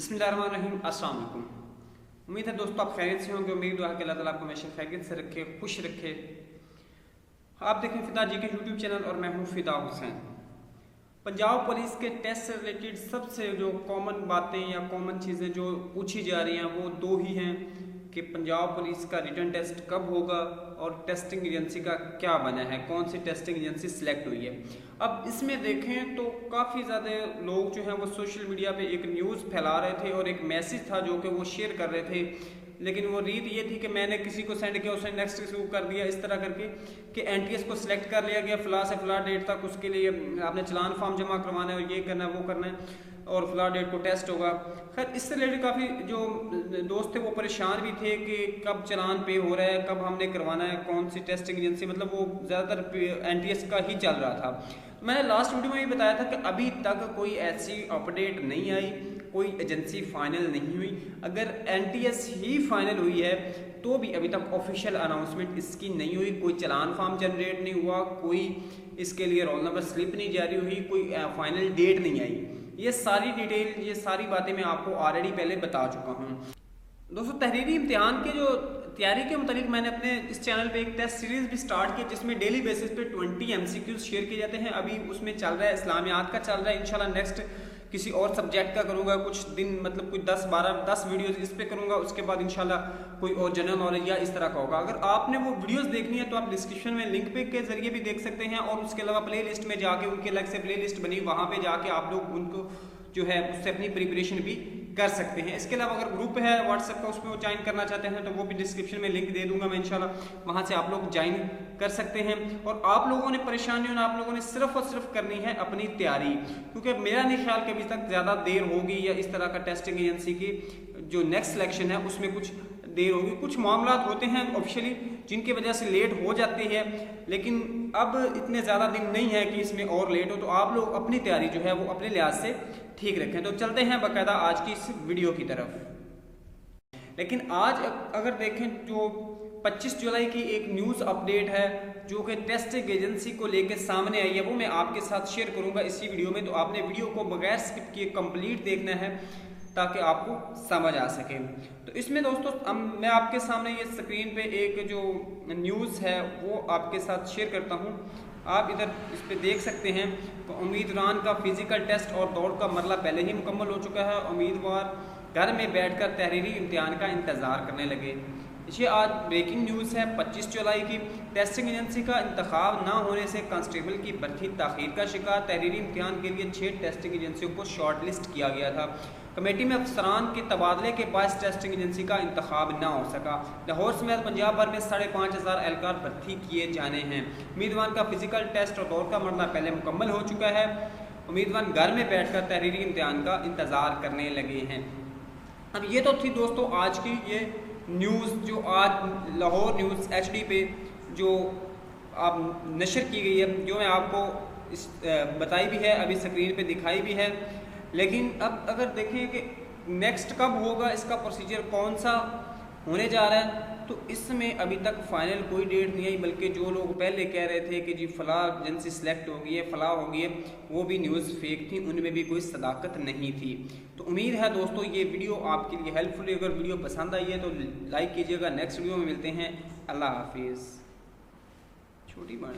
बिस्मिल्लाहिर्रहमानिर्रहीम। अस्सलाम वालेकुम। उम्मीद है दोस्तों आप खैरियत से होंगे। उम्मीद दुआ कि अल्लाह ताला आपको हमेशा खैरियत से रखे, खुश रखे। आप देखें फिदा जी के यूट्यूब चैनल और मैं हूँ फिदा हुसैन। पंजाब पुलिस के टेस्ट से रिलेटेड सबसे जो कॉमन बातें या कॉमन चीज़ें जो पूछी जा रही हैं वो दो ही हैं कि पंजाब पुलिस का रिटर्न टेस्ट कब होगा और टेस्टिंग एजेंसी का क्या बना है, कौन सी टेस्टिंग एजेंसी सिलेक्ट हुई है। अब इसमें देखें तो काफ़ी ज़्यादा लोग जो हैं वो सोशल मीडिया पे एक न्यूज़ फैला रहे थे और एक मैसेज था जो कि वो शेयर कर रहे थे, लेकिन वो रीत ये थी कि मैंने किसी को सेंड किया, उसने नेक्स्ट किसी को कर दिया, इस तरह करके कि एनटीएस को सिलेक्ट कर लिया गया फ़लाँ से फ़लाँ डेट तक उसके लिए आपने चलान फॉर्म जमा करवाना है और ये करना है वो करना है और फ़लाँ डेट को टेस्ट होगा। खैर इससे रिलेटेड काफ़ी जो दोस्त थे वो परेशान भी थे कि कब चलान पे हो रहा है, कब हमने करवाना है, कौन सी टेस्टिंग एजेंसी, मतलब वो ज़्यादातर एनटीएस का ही चल रहा था। मैंने लास्ट वीडियो में ये बताया था कि अभी तक कोई ऐसी अपडेट नहीं आई, कोई एजेंसी फाइनल नहीं हुई। अगर एनटीएस ही फाइनल हुई है तो भी अभी तक ऑफिशियल अनाउंसमेंट इसकी नहीं हुई, कोई चलान फॉर्म जनरेट नहीं हुआ, कोई इसके लिए रोल नंबर स्लिप नहीं जारी हुई, कोई फाइनल डेट नहीं आई। ये सारी डिटेल, ये सारी बातें मैं आपको ऑलरेडी पहले बता चुका हूँ। दोस्तों तहरीरी इम्तिहान के जो तैयारी के मुतालिक मैंने अपने इस चैनल पे एक टेस्ट सीरीज़ भी स्टार्ट की जिसमें डेली बेसिस पे 20 MCQs शेयर किए जाते हैं। अभी उसमें चल रहा है इस्लामियात का चल रहा है, इंशाल्लाह नेक्स्ट किसी और सब्जेक्ट का करूँगा, कुछ दिन मतलब कुछ 10 वीडियोस इस पे करूँगा, उसके बाद इंशाल्लाह कोई और जनरल नॉलेज या इस तरह का होगा। अगर आपने वो वीडियोस देखनी है तो आप डिस्क्रिप्शन में लिंक पे के जरिए भी देख सकते हैं और उसके अलावा प्ले लिस्ट में जाके उनके अलग से प्ले लिस्ट बनी, वहाँ पर जाके आप लोग उनको जो है उससे अपनी प्रिपरेशन भी कर सकते हैं। इसके अलावा अगर ग्रुप है व्हाट्सएप का, उसमें वो ज्वाइन करना चाहते हैं तो वो भी डिस्क्रिप्शन में लिंक दे दूंगा मैं इंशाल्लाह, वहां से आप लोग ज्वाइन कर सकते हैं। और आप लोगों ने परेशानी होना, आप लोगों ने सिर्फ और सिर्फ करनी है अपनी तैयारी, क्योंकि मेरा नहीं ख्याल कि अभी तक ज़्यादा देर होगी या इस तरह का टेस्टिंग एजेंसी की जो नेक्स्ट सिलेक्शन है उसमें कुछ देर होगी। कुछ मामला होते हैं ऑफिशियली जिनकी वजह से लेट हो जाती है, लेकिन अब इतने ज़्यादा दिन नहीं है कि इसमें और लेट हो, तो आप लोग अपनी तैयारी जो है वो अपने लिहाज से ठीक रखें। तो चलते हैं बाकायदा आज की इस वीडियो की तरफ। लेकिन आज अगर देखें जो 25 जुलाई की एक न्यूज़ अपडेट है जो कि टेस्टिंग एजेंसी को लेकर सामने आई है, वो मैं आपके साथ शेयर करूंगा इसी वीडियो में। तो आपने वीडियो को बगैर स्किप किए कंप्लीट देखना है ताकि आपको समझ आ सके। तो इसमें दोस्तों मैं आपके सामने ये स्क्रीन पे एक जो न्यूज़ है वो आपके साथ शेयर करता हूँ। आप इधर इस पे देख सकते हैं तो उम्मीदवार का फिजिकल टेस्ट और दौड़ का मरला पहले ही मुकम्मल हो चुका है। उम्मीदवार घर में बैठकर तहरीरी इम्तिहान का इंतज़ार करने लगे। ये आज ब्रेकिंग न्यूज़ है 25 जुलाई की। टेस्टिंग एजेंसी का इंतखाब ना होने से कांस्टेबल की भर्ती ताख़ीर का शिकार। तहरीरी इम्तिहान के लिए 6 टेस्टिंग एजेंसियों को शॉर्ट लिस्ट किया गया था। कमेटी में अफसरान के तबादले के बाद टेस्टिंग एजेंसी का इंतखाब ना हो सका। लाहौर समेत पंजाब भर में 5,500 एहलकार भर्ती किए जाने हैं। उम्मीदवार का फिजिकल टेस्ट और दौड़ का मरला पहले मुकम्मल हो चुका है। उम्मीदवार घर में बैठकर तहरीरी इम्तिहान का इंतज़ार करने लगे हैं। अब ये तो थी दोस्तों आज की ये न्यूज़ जो आज लाहौर न्यूज़ HD पे जो आप नशर की गई है, जो मैं आपको इस बताई भी है, अभी स्क्रीन पे दिखाई भी है। लेकिन अब अगर देखें कि नेक्स्ट कब होगा, इसका प्रोसीजर कौन सा होने जा रहा है, तो इसमें अभी तक फाइनल कोई डेट नहीं आई। बल्कि जो लोग पहले कह रहे थे कि जी फलां एजेंसी सिलेक्ट होगी है, फलां होगी है, वो भी न्यूज़ फेक थी, उनमें भी कोई सदाकत नहीं थी। तो उम्मीद है दोस्तों ये वीडियो आपके लिए हेल्पफुल है। अगर वीडियो पसंद आई है तो लाइक कीजिएगा। नेक्स्ट वीडियो में मिलते हैं। अल्लाह हाफिज़। छोटी बात।